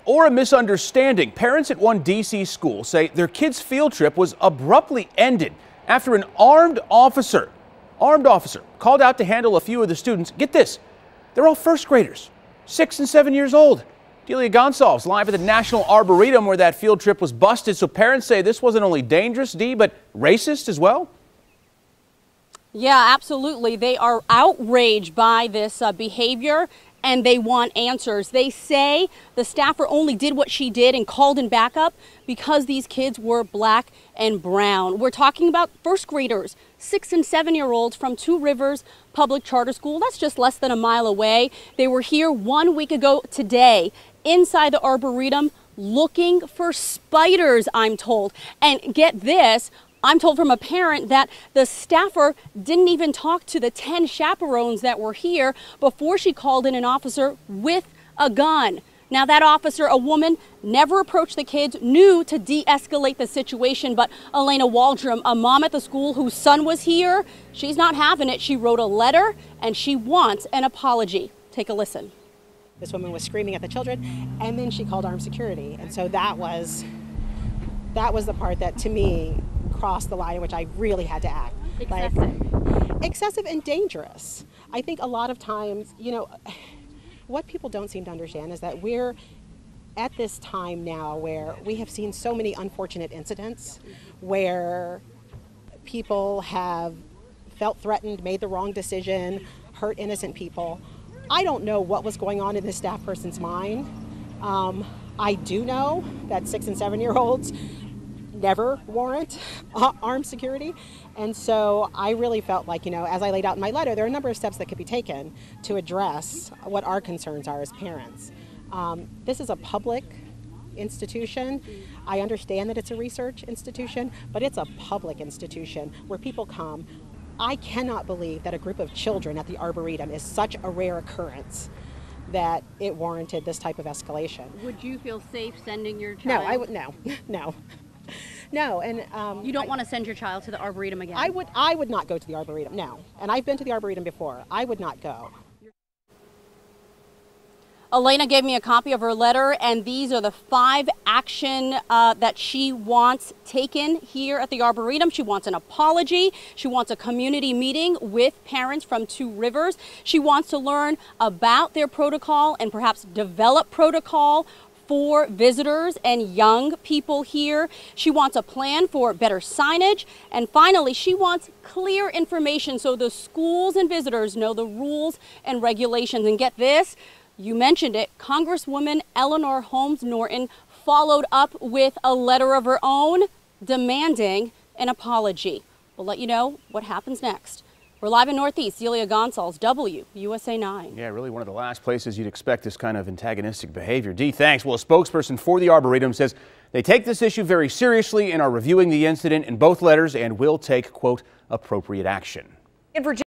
Or a misunderstanding. Parents at one D.C. school say their kid's field trip was abruptly ended after an armed officer called out to handle a few of the students. Get this, they're all first graders, 6 and 7 years old. Delia Gonsalves live at the National Arboretum where that field trip was busted. So parents say this wasn't only dangerous, Dee, but racist as well? Yeah, absolutely. They are outraged by this behavior, and they want answers. They say the staffer only did what she did and called in backup because these kids were black and brown. We're talking about first graders, 6 and 7 year olds from Two Rivers Public Charter School. That's just less than a mile away. They were here 1 week ago today inside the Arboretum looking for spiders, I'm told. And get this, I'm told from a parent that the staffer didn't even talk to the 10 chaperones that were here before she called in an officer with a gun. Now that officer, a woman, never approached the kids, knew to de-escalate the situation, but Elena Waldrum, a mom at the school whose son was here, she's not having it. She wrote a letter and she wants an apology. Take a listen. This woman was screaming at the children, and then she called armed security. And so that was the part that, to me, crossed the line in which I really had to act. Excessive and dangerous. I think a lot of times, what people don't seem to understand is that we're at this time now where we have seen so many unfortunate incidents where people have felt threatened, made the wrong decision, hurt innocent people. I don't know what was going on in this staff person's mind. I do know that 6 and 7 year olds never warrant armed security. And so I really felt like, as I laid out in my letter, there are a number of steps that could be taken to address what our concerns are as parents. This is a public institution. I understand that it's a research institution, but it's a public institution where people come. I cannot believe that a group of children at the Arboretum is such a rare occurrence that it warranted this type of escalation. Would you feel safe sending your child? No, I would, no, and you don't want to send your child to the Arboretum again? I would not go to the Arboretum, no. And I've been to the Arboretum before. I would not go. Elena gave me a copy of her letter, and these are the 5 action that she wants taken here at the Arboretum. She wants an apology. She wants a community meeting with parents from Two Rivers. She wants to learn about their protocol and perhaps develop protocol for visitors and young people here. She wants a plan for better signage. And finally, she wants clear information so the schools and visitors know the rules and regulations. And get this, you mentioned it, Congresswoman Eleanor Holmes Norton followed up with a letter of her own demanding an apology. We'll let you know what happens next. We're live in Northeast. Delia Gonsalves, WUSA 9. Yeah, really one of the last places you'd expect this kind of antagonistic behavior. Dee, thanks. Well, a spokesperson for the Arboretum says they take this issue very seriously and are reviewing the incident in both letters and will take, quote, appropriate action. In Virginia.